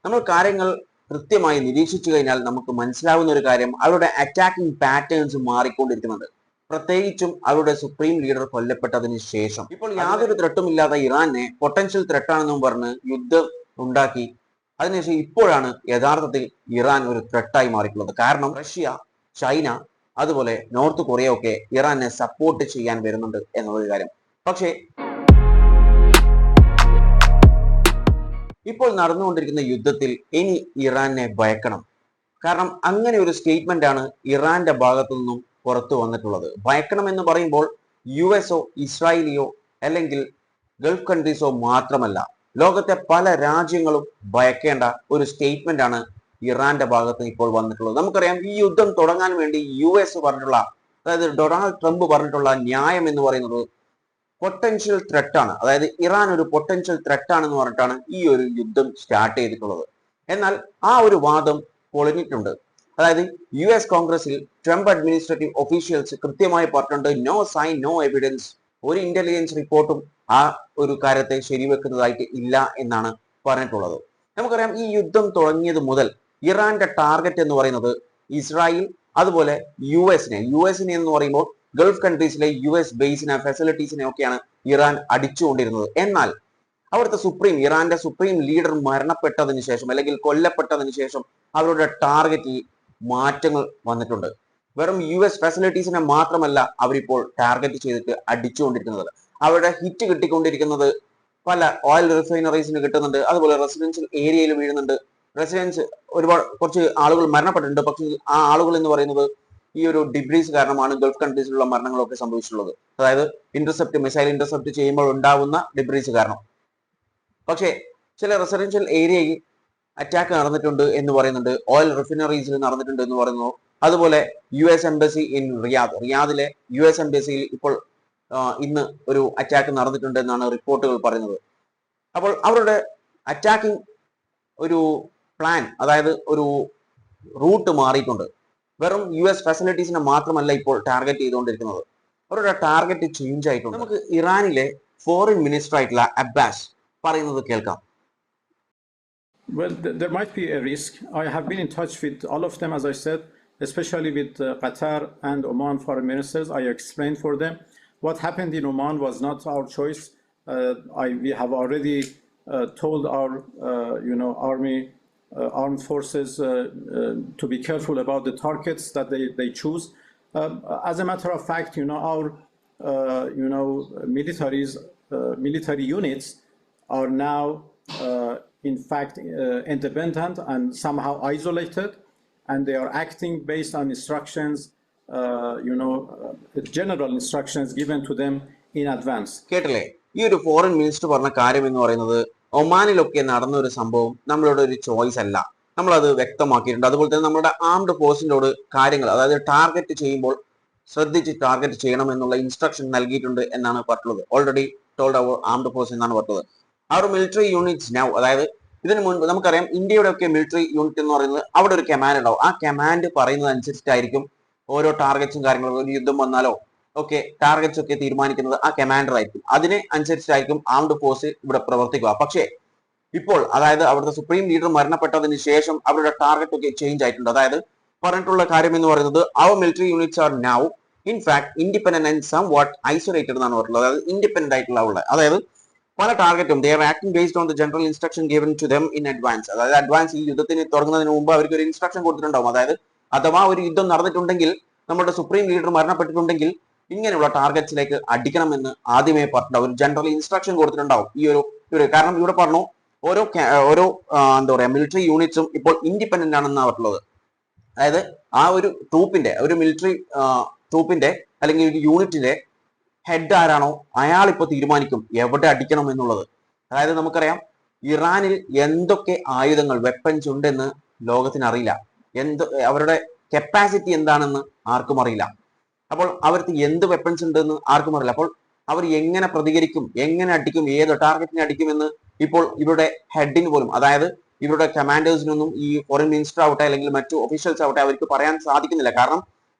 നമ്മൾ കാര്യങ്ങൾ കൃത്യമായി നിരീക്ഷിച്ചു കഴിഞ്ഞാൽ നമുക്ക് മനസ്സിലാവുന്ന ഒരു കാര്യം അവരുടെ അറ്റാക്കിംഗ് പാറ്റേൺസ് മാറിക്കൊണ്ടിരിക്കുന്നുണ്ട്. പ്രത്യേകിച്ചും അവരുടെ സുപ്രീം ലീഡർ കൊല്ലപ്പെട്ടതിന് ശേഷം ഇപ്പോൾ യാതൊരു ത്രെട്ടും ഇല്ലാത്ത ഇറാനെ പൊട്ടൻഷ്യൽ ത്രെട്ടാണെന്നും പറഞ്ഞ് യുദ്ധം ഉണ്ടാക്കി. അതിനുശേഷം ഇപ്പോഴാണ് യഥാർത്ഥത്തിൽ ഇറാൻ ഒരു ത്രെട്ടായി മാറിയിട്ടുള്ളത്. കാരണം റഷ്യ, ചൈന, അതുപോലെ നോർത്ത് കൊറിയ ഒക്കെ ഇറാനെ സപ്പോർട്ട് ചെയ്യാൻ വരുന്നുണ്ട് എന്നുള്ളൊരു കാര്യം. പക്ഷേ ഇപ്പോൾ നടന്നുകൊണ്ടിരിക്കുന്ന യുദ്ധത്തിൽ ഇനി ഇറാനെ ഭയക്കണം. കാരണം അങ്ങനെ ഒരു സ്റ്റേറ്റ്മെന്റ് ആണ് ഇറാന്റെ ഭാഗത്തു നിന്നും പുറത്തു വന്നിട്ടുള്ളത്. ഭയക്കണം എന്ന് പറയുമ്പോൾ US-ഓ ഇസ്രായേലിയോ അല്ലെങ്കിൽ ഗൾഫ് കൺട്രീസോ മാത്രമല്ല, ലോകത്തെ പല രാജ്യങ്ങളും ഭയക്കേണ്ട ഒരു സ്റ്റേറ്റ്മെന്റ് ആണ് ഇറാന്റെ ഭാഗത്ത് ഇപ്പോൾ വന്നിട്ടുള്ളത്. നമുക്കറിയാം ഈ യുദ്ധം തുടങ്ങാൻ വേണ്ടി US പറഞ്ഞിട്ടുള്ള, അതായത് ഡൊണാൾഡ് ട്രംപ് പറഞ്ഞിട്ടുള്ള ന്യായം എന്ന് പറയുന്നത് പൊട്ടൻഷ്യൽ ത്രെട്ടാണ്. അതായത് ഇറാൻ ഒരു പൊട്ടൻഷ്യൽ ത്രെട്ടാണെന്ന് പറഞ്ഞിട്ടാണ് ഈ ഒരു യുദ്ധം സ്റ്റാർട്ട് ചെയ്തിട്ടുള്ളത്. എന്നാൽ ആ ഒരു വാദം പൊളിഞ്ഞിട്ടുണ്ട്. അതായത് US കോൺഗ്രസിൽ ട്രംപ് അഡ്മിനിസ്ട്രേറ്റീവ് ഒഫീഷ്യൽസ് കൃത്യമായി പറഞ്ഞിട്ടുണ്ട്, നോ സൈൻ നോ എവിഡൻസ്, ഒരു ഇന്റലിജൻസ് റിപ്പോർട്ടും ആ ഒരു കാര്യത്തെ ശരിവെക്കുന്നതായിട്ട് ഇല്ല എന്നാണ് പറഞ്ഞിട്ടുള്ളത്. നമുക്കറിയാം ഈ യുദ്ധം തുടങ്ങിയത് മുതൽ ഇറാന്റെ ടാർഗറ്റ് എന്ന് പറയുന്നത് ഇസ്രായേൽ, അതുപോലെ യുഎസിനെ എന്ന് പറയുമ്പോൾ ഗൾഫ് കൺട്രീസിലെ US ബേസിനെ, ഫെസിലിറ്റീസിനെ ഒക്കെയാണ് ഇറാൻ അടിച്ചുകൊണ്ടിരുന്നത്. എന്നാൽ അവിടുത്തെ ഇറാന്റെ സുപ്രീം ലീഡർ മരണപ്പെട്ടതിന് ശേഷം അല്ലെങ്കിൽ കൊല്ലപ്പെട്ടതിന് ശേഷം അവരുടെ ടാർഗറ്റിൽ മാറ്റങ്ങൾ വന്നിട്ടുണ്ട്. വെറും US ഫെസിലിറ്റീസിനെ മാത്രമല്ല അവരിപ്പോൾ ടാർഗറ്റ് ചെയ്തിട്ട് അടിച്ചുകൊണ്ടിരിക്കുന്നത്. അവരുടെ ഹിറ്റ് കിട്ടിക്കൊണ്ടിരിക്കുന്നത് പല ഓയിൽ റിഫൈനറീസിന് കിട്ടുന്നുണ്ട്, അതുപോലെ റെസിഡൻഷ്യൽ ഏരിയയിൽ വീഴുന്നുണ്ട്. കുറച്ച് ആളുകൾ മരണപ്പെട്ടിട്ടുണ്ട്. പക്ഷേ ആ ആളുകൾ എന്ന് പറയുന്നത് ഈ ഒരു ഡിബ്രീസ് കാരണമാണ് ഗൾഫ് കൺട്രീസിലുള്ള മരണങ്ങളൊക്കെ സംഭവിച്ചിട്ടുള്ളത്. അതായത് മിസൈൽ ഇന്റർസെപ്റ്റ് ചെയ്യുമ്പോൾ ഉണ്ടാവുന്ന ഡിബ്രീസ് കാരണം. പക്ഷേ ചില റെസിഡൻഷ്യൽ ഏരിയയിൽ അറ്റാക്ക് നടന്നിട്ടുണ്ട് എന്ന് പറയുന്നുണ്ട്, ഓയിൽ റിഫൈനറീസിൽ നടന്നിട്ടുണ്ട് എന്ന് പറയുന്നു. അതുപോലെ US എംബസി ഇൻ റിയാദിലെ US എംബസിയിൽ ഇപ്പോൾ ഇന്ന് ഒരു അറ്റാക്ക് നടന്നിട്ടുണ്ട് എന്നാണ് റിപ്പോർട്ടുകൾ പറയുന്നത്. അപ്പോൾ അവരുടെ അറ്റാക്കിംഗ് ഒരു പ്ലാൻ, അതായത് ഒരു റൂട്ട് മാറിയിട്ടുണ്ട്. വെറും US ഫെസിലിറ്റീസിനെ മാത്രമല്ല ഇപ്പോൾ ടാർഗറ്റ് ചെയ്തുകൊണ്ടിരിക്കുന്നത്, അവരുടെ ടാർഗറ്റ് ചേഞ്ച് ആയിട്ടുണ്ട്. നമുക്ക് ഇറാനിലെ ഫോറിൻ മിനിസ്റ്റർ ആയിട്ടുള്ള അബ്ബാസ് പറയുന്നത് കേൾക്കാം. Well, there might be a risk. I have been in touch with all of them, as I said, especially with Qatar and Oman foreign ministers. I explained for them what happened in Oman was not our choice. We have already told our, armed forces to be careful about the targets that they choose. As a matter of fact, our military units are now in fact independent and somehow isolated, and they are acting based on instructions, general instructions given to them in advance. കേട്ടില്ലേ, ഈ ഒരു foreign minister പറഞ്ഞ കാര്യം എന്ന് പറയുന്നത് ഒമാനിലൊക്കെ നടന്ന ഒരു സംഭവം നമ്മളുടെ ഒരു ചോയ്സ് അല്ല, നമ്മളത് വ്യക്തമാക്കിയിട്ടുണ്ട്. അതുപോലെ തന്നെ നമ്മുടെ ആംഡ് ഫോഴ്സിനോട് കാര്യങ്ങൾ, അതായത് ടാർഗറ്റ് ചെയ്യുമ്പോൾ ശ്രദ്ധിച്ച് ടാർഗറ്റ് ചെയ്യണം എന്നുള്ള ഇൻസ്ട്രക്ഷൻ നൽകിയിട്ടുണ്ട് എന്നാണ് പറഞ്ഞത്. ഓൾറെഡി ടോൾഡ് അവർ ആംഡ് ഫോഴ്സ് എന്നാണ് പറഞ്ഞത്. അവർ മിലിറ്ററി യൂണിറ്റ്സ് നൗ, അതായത് ഇതിനു മുൻപ് നമുക്കറിയാം ഇന്ത്യയുടെ ഒക്കെ മിലിറ്ററി യൂണിറ്റ് എന്ന് പറയുന്നത് അവിടെ ഒരു കമാൻഡ് ഉണ്ടാവും. ആ കമാൻഡ് പറയുന്നത് അനുസരിച്ചിട്ടായിരിക്കും ഓരോ ടാർഗറ്റ്സും കാര്യങ്ങളും, ഒരു യുദ്ധം വന്നാലോ ഒക്കെ ടാർഗറ്റ്സ് ഒക്കെ തീരുമാനിക്കുന്നത് ആ കമാൻഡർ ആയിരിക്കും. അതിനെ അനുസരിച്ചായിരിക്കും ആംഡ് ഫോഴ്സ് ഇവിടെ പ്രവർത്തിക്കുക. പക്ഷേ ഇപ്പോൾ, അതായത് അവിടുത്തെ സുപ്രീം ലീഡർ മരണപ്പെട്ടതിന് ശേഷം അവരുടെ ടാർഗറ്റ് ഒക്കെ ചേഞ്ച് ആയിട്ടുണ്ട്. അതായത് പറഞ്ഞിട്ടുള്ള കാര്യം എന്ന് പറയുന്നത് അവർ military units are now in fact independent and somewhat isolated എന്നാണ് പറഞ്ഞിട്ടുള്ളത്. അതായത് ഇൻഡിപെൻഡന്റ് ആയിട്ടുള്ള, അതായത് പല ടാർഗറ്റും they are acting based on the general instruction given to them in advance. അതായത് അഡ്വാൻസ് ഈ യുദ്ധത്തിന് തുടങ്ങുന്നതിന് മുമ്പ് അവർക്ക് ഒരു ഇൻസ്ട്രക്ഷൻ കൊടുത്തിട്ടുണ്ടാവും. അതായത് അഥവാ ഒരു യുദ്ധം നടന്നിട്ടുണ്ടെങ്കിൽ, നമ്മുടെ സുപ്രീം ലീഡർ മരണപ്പെട്ടിട്ടുണ്ടെങ്കിൽ ഇങ്ങനെയുള്ള ടാർഗറ്റ്സിലേക്ക് അടിക്കണമെന്ന് ആദ്യമേ പറഞ്ഞിട്ടുണ്ടാവും, ഒരു ജനറൽ ഇൻസ്ട്രക്ഷൻ കൊടുത്തിട്ടുണ്ടാവും. ഈ ഒരു കാരണം ഇവിടെ പറഞ്ഞു ഓരോ എന്താ പറയാ മിലിറ്ററി യൂണിറ്റ്സും ഇപ്പോൾ ഇൻഡിപെൻഡന്റ് ആണെന്നാണ് പറഞ്ഞിട്ടുള്ളത്. അതായത് ആ ഒരു മിലിറ്ററി ട്രൂപ്പിന്റെ അല്ലെങ്കിൽ ഒരു യൂണിറ്റിന്റെ ഹെഡ് ആരാണോ അയാൾ ഇപ്പോൾ തീരുമാനിക്കും എവിടെ അടിക്കണം എന്നുള്ളത്. അതായത് നമുക്കറിയാം ഇറാനിൽ എന്തൊക്കെ ആയുധങ്ങൾ, വെപ്പൺസ് ഉണ്ടെന്ന് ലോകത്തിന് അറിയില്ല. അവരുടെ കപ്പാസിറ്റി എന്താണെന്ന് ആർക്കും അറിയില്ല. അപ്പോൾ അവർക്ക് എന്ത് വെപ്പൺസ് ഉണ്ടെന്ന് ആർക്കും അറിയില്ല. അപ്പോൾ അവർ എങ്ങനെ പ്രതികരിക്കും, എങ്ങനെ അടിക്കും, ഏത് ടാർഗറ്റിനെ അടിക്കുമെന്ന് ഇപ്പോൾ ഇവരുടെ ഹെഡിന് പോലും, അതായത് ഇവരുടെ കമാൻഡേഴ്സിനൊന്നും, ഈ ഫോറിൻ മിനിസ്റ്റർ ആവട്ടെ അല്ലെങ്കിൽ മറ്റു ഒഫീഷ്യൽസ് ആവട്ടെ, അവർക്ക് പറയാൻ സാധിക്കുന്നില്ല. കാരണം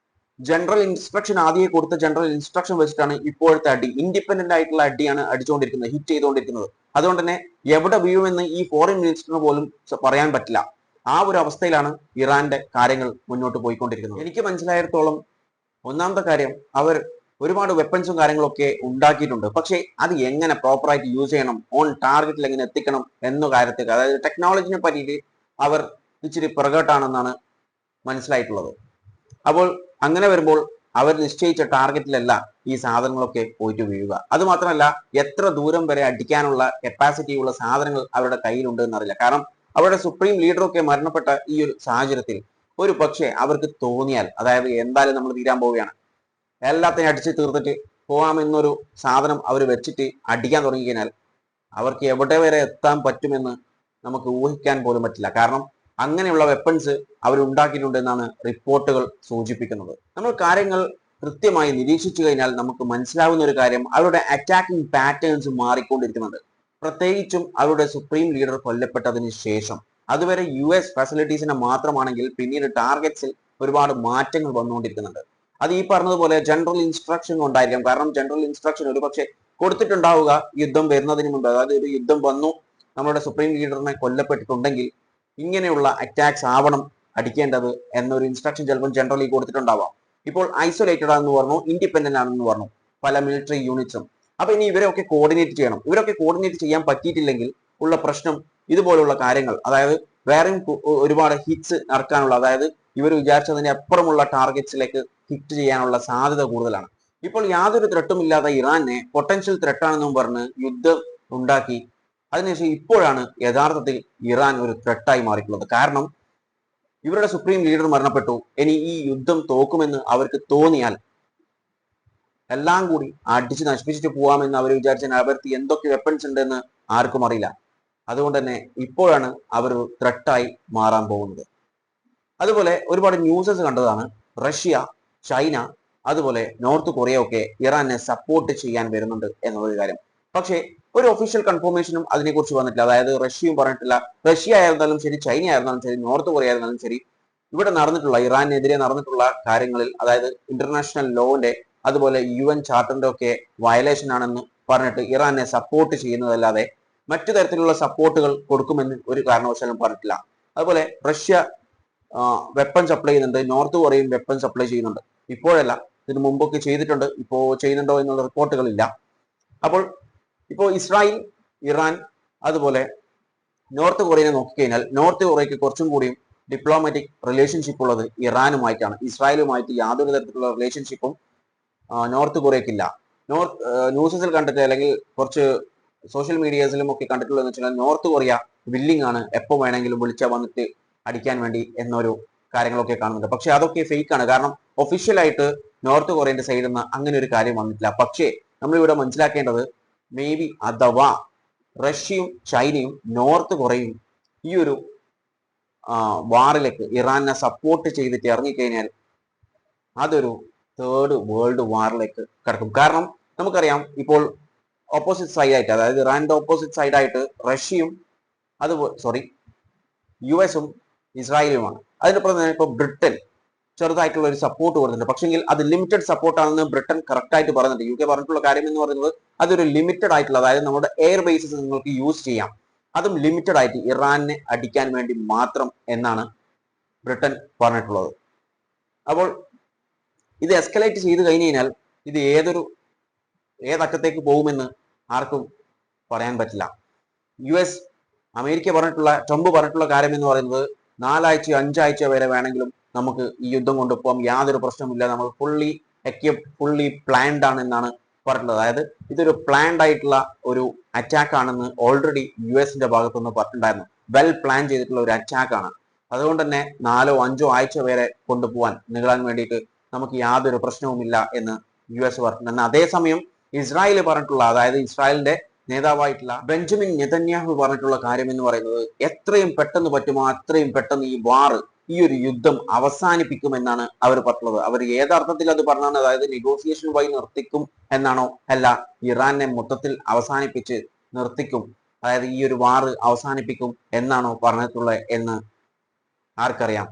ജനറൽ ഇൻസ്ട്രക്ഷൻ ആദ്യം കൊടുത്ത ജനറൽ ഇൻസ്ട്രക്ഷൻ വെച്ചിട്ടാണ് ഇപ്പോഴത്തെ അടി, ഇൻഡിപെൻഡന്റ് ആയിട്ടുള്ള അടിയാണ് അടിച്ചുകൊണ്ടിരിക്കുന്നത്, ഹിറ്റ് ചെയ്തുകൊണ്ടിരിക്കുന്നത്. അതുകൊണ്ട് തന്നെ എവിടെ വീഴുമെന്ന് ഈ ഫോറിൻ മിനിസ്റ്ററിന് പോലും പറയാൻ പറ്റില്ല. ആ ഒരു അവസ്ഥയിലാണ് ഇറാന്റെ കാര്യങ്ങൾ മുന്നോട്ട് പോയിക്കൊണ്ടിരിക്കുന്നത്. എനിക്ക് മനസ്സിലായിടത്തോളം ഒന്നാമത്തെ കാര്യം, അവർ ഒരുപാട് വെപ്പൺസും കാര്യങ്ങളൊക്കെ ഉണ്ടാക്കിയിട്ടുണ്ട്. പക്ഷേ അത് എങ്ങനെ പ്രോപ്പറായിട്ട് യൂസ് ചെയ്യണം, ഓൺ ടാർഗറ്റിൽ എങ്ങനെ എത്തിക്കണം എന്ന കാര്യത്തിൽ, അതായത് ടെക്നോളജിനെ പറ്റിയിട്ട് അവർ ഇച്ചിരി പുറകോട്ടാണെന്നാണ് മനസ്സിലായിട്ടുള്ളത്. അപ്പോൾ അങ്ങനെ വരുമ്പോൾ അവർ നിശ്ചയിച്ച ടാർഗറ്റിലല്ല ഈ സാധനങ്ങളൊക്കെ പോയിട്ട് വീഴുക. അത് മാത്രമല്ല, എത്ര ദൂരം വരെ അടിക്കാനുള്ള കപ്പാസിറ്റി ഉള്ള സാധനങ്ങൾ അവരുടെ കയ്യിലുണ്ട് എന്നറിയില്ല. കാരണം അവരുടെ സുപ്രീം ലീഡറൊക്കെ മരണപ്പെട്ട ഈ ഒരു സാഹചര്യത്തിൽ ഒരു പക്ഷേ അവർക്ക് തോന്നിയാൽ, അതായത് എന്തായാലും നമ്മൾ തീരാൻ പോവുകയാണ്, എല്ലാത്തിനും അടിച്ച് തീർത്തിട്ട് പോകാമെന്നൊരു സാധനം അവർ വെച്ചിട്ട് അടിക്കാൻ തുടങ്ങിക്കഴിഞ്ഞാൽ അവർക്ക് എവിടെ വരെ എത്താൻ പറ്റുമെന്ന് നമുക്ക് ഊഹിക്കാൻ പോലും പറ്റില്ല. കാരണം അങ്ങനെയുള്ള വെപ്പൺസ് അവരുണ്ടാക്കിയിട്ടുണ്ട് എന്നാണ് റിപ്പോർട്ടുകൾ സൂചിപ്പിക്കുന്നത്. നമ്മൾ കാര്യങ്ങൾ കൃത്യമായി നിരീക്ഷിച്ചു കഴിഞ്ഞാൽ നമുക്ക് മനസ്സിലാവുന്ന ഒരു കാര്യം, അവരുടെ അറ്റാക്കിംഗ് പാറ്റേൺസ് മാറിക്കൊണ്ടിരിക്കുന്നുണ്ട്. പ്രത്യേകിച്ചും അവരുടെ സുപ്രീം ലീഡർ കൊല്ലപ്പെട്ടതിന് ശേഷം. അതുവരെ US ഫെസിലിറ്റീസിനെ മാത്രമാണെങ്കിൽ പിന്നീട് ടാർഗറ്റ്സിൽ ഒരുപാട് മാറ്റങ്ങൾ വന്നുകൊണ്ടിരിക്കുന്നുണ്ട്. അത് ഈ പറഞ്ഞതുപോലെ ജനറൽ ഇൻസ്ട്രക്ഷൻ കൊണ്ടായിരിക്കാം. കാരണം ജനറൽ ഇൻസ്ട്രക്ഷൻ ഒരു പക്ഷേ കൊടുത്തിട്ടുണ്ടാവുക യുദ്ധം വരുന്നതിന് മുമ്പ്, അതായത് ഒരു യുദ്ധം വന്നു, നമ്മുടെ സുപ്രീം ലീഡറിനെ കൊല്ലപ്പെട്ടിട്ടുണ്ടെങ്കിൽ ഇങ്ങനെയുള്ള അറ്റാക്സ് ആവണം അടിക്കേണ്ടത് എന്നൊരു ഇൻസ്ട്രക്ഷൻ ചിലപ്പോൾ ജനറലി കൊടുത്തിട്ടുണ്ടാവാം. ഇപ്പോൾ ഐസൊലേറ്റഡ് ആണെന്ന് പറഞ്ഞു, ഇൻഡിപെൻഡന്റ് ആണെന്ന് പറഞ്ഞു പല മിലിറ്ററി യൂണിറ്റ്സും. അപ്പൊ ഇനി ഇവരൊക്കെ കോർഡിനേറ്റ് ചെയ്യണം. ഇവരൊക്കെ കോർഡിനേറ്റ് ചെയ്യാൻ പറ്റിയിട്ടില്ലെങ്കിൽ ഉള്ള പ്രശ്നം ഇതുപോലുള്ള കാര്യങ്ങൾ, അതായത് വേറെയും ഒരുപാട് ഹിറ്റ്സ് നടക്കാനുള്ള, അതായത് ഇവർ വിചാരിച്ചതിന് അപ്പുറമുള്ള ടാർഗറ്റ്സിലേക്ക് ഹിറ്റ് ചെയ്യാനുള്ള സാധ്യത കൂടുതലാണ്. ഇപ്പോൾ യാതൊരു ത്രെട്ടും ഇല്ലാത്ത ഇറാനെ പൊട്ടൻഷ്യൽ ത്രെട്ടാണെന്നും പറഞ്ഞ് യുദ്ധം ഉണ്ടാക്കി അതിനുശേഷം ഇപ്പോഴാണ് യഥാർത്ഥത്തിൽ ഇറാൻ ഒരു ത്രെട്ടായി മാറിയിട്ടുള്ളത്. കാരണം ഇവരുടെ സുപ്രീം ലീഡർ മരണപ്പെട്ടു, ഇനി ഈ യുദ്ധം തോക്കുമെന്ന് അവർക്ക് തോന്നിയാൽ എല്ലാം കൂടി അടിച്ച് നശിപ്പിച്ചിട്ട് പോവാമെന്ന് അവർ വിചാരിച്ചാൽ അവർക്ക് എന്തൊക്കെ വെപ്പൺസ് ഉണ്ടെന്ന് ആർക്കും അറിയില്ല. അതുകൊണ്ട് തന്നെ ഇപ്പോഴാണ് അവർ ഒരു ത്രെട്ടായി മാറാൻ പോകുന്നത്. അതുപോലെ ഒരുപാട് ന്യൂസസ് കണ്ടതാണ്, റഷ്യ, ചൈന, അതുപോലെ നോർത്ത് കൊറിയ ഒക്കെ ഇറാനെ സപ്പോർട്ട് ചെയ്യാൻ വരുന്നുണ്ട് എന്നൊരു കാര്യം. പക്ഷേ ഒരു ഒഫീഷ്യൽ കൺഫർമേഷനും അതിനെക്കുറിച്ച് വന്നിട്ടില്ല. അതായത് റഷ്യയും പറഞ്ഞിട്ടില്ല. റഷ്യ ആയിരുന്നാലും ശരി, ചൈന ആയിരുന്നാലും ശരി, നോർത്ത് കൊറിയ ആയിരുന്നാലും ശരി, ഇവിടെ നടന്നിട്ടുള്ള ഇറാനെതിരെ നടന്നിട്ടുള്ള കാര്യങ്ങളിൽ, അതായത് ഇന്റർനാഷണൽ ലോന്റെ അതുപോലെ UN ചാർട്ടറിന്റെ ഒക്കെ വയലേഷൻ ആണെന്ന് പറഞ്ഞിട്ട് ഇറാനെ സപ്പോർട്ട് ചെയ്യുന്നതല്ലാതെ മറ്റു തരത്തിലുള്ള സപ്പോർട്ടുകൾ കൊടുക്കുമെന്ന് ഒരു കാരണവശാലും പറഞ്ഞിട്ടില്ല. അതുപോലെ റഷ്യ വെപ്പൺ സപ്ലൈ ചെയ്യുന്നുണ്ട്, നോർത്ത് കൊറിയയും വെപ്പൺ സപ്ലൈ ചെയ്യുന്നുണ്ട്. ഇപ്പോഴല്ല, ഇതിനു മുമ്പൊക്കെ ചെയ്തിട്ടുണ്ട്. ഇപ്പോ ചെയ്യുന്നുണ്ടോ എന്നുള്ള റിപ്പോർട്ടുകളില്ല. അപ്പോൾ ഇപ്പോൾ ഇസ്രായേൽ, ഇറാൻ, അതുപോലെ നോർത്ത് കൊറിയനെ നോക്കിക്കഴിഞ്ഞാൽ നോർത്ത് കൊറിയക്ക് കുറച്ചും കൂടിയും ഡിപ്ലോമാറ്റിക് റിലേഷൻഷിപ്പ് ഉള്ളത് ഇറാനുമായിട്ടാണ്. ഇസ്രായേലുമായിട്ട് യാതൊരു തരത്തിലുള്ള റിലേഷൻഷിപ്പും നോർത്ത് കൊറിയക്കില്ല. ന്യൂസസിൽ കണ്ടിട്ട്, അല്ലെങ്കിൽ കുറച്ച് സോഷ്യൽ മീഡിയസിലും ഒക്കെ കണ്ടിട്ടുള്ളതെന്ന് വെച്ചാൽ നോർത്ത് കൊറിയ വില്ലിംഗ് ആണ്, എപ്പോൾ വേണമെങ്കിലും വിളിച്ചാൽ വന്നിട്ട് അടിക്കാൻ വേണ്ടി എന്നൊരു കാര്യങ്ങളൊക്കെ കാണുന്നുണ്ട്. പക്ഷെ അതൊക്കെ ഫേക്ക് ആണ്. കാരണം ഒഫീഷ്യലായിട്ട് നോർത്ത് കൊറിയന്റെ സൈഡിൽ നിന്ന് അങ്ങനെ ഒരു കാര്യം വന്നിട്ടില്ല. പക്ഷേ നമ്മളിവിടെ മനസ്സിലാക്കേണ്ടത്, മേ ബി അഥവാ റഷ്യയും ചൈനയും നോർത്ത് കൊറിയയും ഈ ഒരു വാറിലേക്ക് ഇറാനെ സപ്പോർട്ട് ചെയ്തിട്ട് ഇറങ്ങിക്കഴിഞ്ഞാൽ അതൊരു തേർഡ് വേൾഡ് വാറിലേക്ക് കടക്കും. കാരണം നമുക്കറിയാം, ഇപ്പോൾ ഓപ്പോസിറ്റ് സൈഡായിട്ട്, അതായത് ഇറാന്റെ ഓപ്പോസിറ്റ് സൈഡായിട്ട് റഷ്യയും US-ഉം ഇസ്രായേലുമാണ്. അതിനപ്പുറം തന്നെ ഇപ്പോൾ ബ്രിട്ടൻ ചെറുതായിട്ടുള്ള ഒരു സപ്പോർട്ട് കൊടുത്തിട്ടുണ്ട്. പക്ഷെങ്കിൽ അത് ലിമിറ്റഡ് സപ്പോർട്ടാണെന്ന് ബ്രിട്ടൻ കറക്റ്റ് ആയിട്ട് പറഞ്ഞിട്ടുണ്ട്. UK പറഞ്ഞിട്ടുള്ള കാര്യം എന്ന് പറയുന്നത് അതൊരു ലിമിറ്റഡ് ആയിട്ടുള്ള, അതായത് നമ്മുടെ എയർ ബേസസ് നിങ്ങൾക്ക് യൂസ് ചെയ്യാം, അതും ലിമിറ്റഡ് ആയിട്ട് ഇറാനെ അടിക്കാൻ വേണ്ടി മാത്രം എന്നാണ് ബ്രിട്ടൻ പറഞ്ഞിട്ടുള്ളത്. അപ്പോൾ ഇത് എസ്കലേറ്റ് ചെയ്ത് കഴിഞ്ഞു കഴിഞ്ഞാൽ ഇത് ഏതറ്റത്തേക്ക് പോകുമെന്ന് ആർക്കും പറയാൻ പറ്റില്ല. അമേരിക്ക പറഞ്ഞിട്ടുള്ള, ട്രംപ് പറഞ്ഞിട്ടുള്ള കാര്യം എന്ന് പറയുന്നത് 4 ആഴ്ച 5 ആഴ്ച വരെ വേണമെങ്കിലും നമുക്ക് ഈ യുദ്ധം കൊണ്ടുപോകാം, യാതൊരു പ്രശ്നമില്ല, നമ്മൾ ഫുള്ളി എക്യുപ്ഡ്, ഫുള്ളി പ്ലാൻഡ് ആണ് എന്നാണ് പറഞ്ഞിട്ടുള്ളത്. അതായത് ഇതൊരു പ്ലാൻഡ് ആയിട്ടുള്ള ഒരു അറ്റാക്ക് ആണെന്ന് ഓൾറെഡി US-ന്റെ ഭാഗത്തുനിന്ന് പറഞ്ഞിട്ടുണ്ടായിരുന്നു. വെൽ പ്ലാൻ ചെയ്തിട്ടുള്ള ഒരു അറ്റാക്ക് ആണ്. അതുകൊണ്ട് തന്നെ 4 5 ആഴ്ച വരെ കൊണ്ടുപോകാൻ നീളാൻ വേണ്ടിയിട്ട് നമുക്ക് യാതൊരു പ്രശ്നവുമില്ല എന്ന് US പറഞ്ഞിട്ടുണ്ട്. അതേസമയം ഇസ്രായേൽ പറഞ്ഞിട്ടുള്ള, അതായത് ഇസ്രായേലിന്റെ നേതാവായിട്ടുള്ള ബെഞ്ചമിൻ നെതന്യാഹു പറഞ്ഞിട്ടുള്ള കാര്യം എന്ന് പറയുന്നത്, എത്രയും പെട്ടെന്ന് പറ്റുമോ അത്രയും പെട്ടെന്ന് ഈ ഒരു യുദ്ധം അവസാനിപ്പിക്കുമെന്നാണ് അവർ പറഞ്ഞത്. അവർ ഏതർത്ഥത്തിൽ അത് പറഞ്ഞാണ്, അതായത് നെഗോസിയേഷൻ വഴി നിർത്തിക്കും എന്നാണോ, അല്ല ഇറാനെ മൊത്തത്തിൽ അവസാനിപ്പിച്ച് നിർത്തിക്കും, അതായത് ഈ ഒരു വാർ അവസാനിപ്പിക്കും എന്നാണോ പറഞ്ഞിട്ടുള്ളത് എന്ന് ആർക്കറിയാം.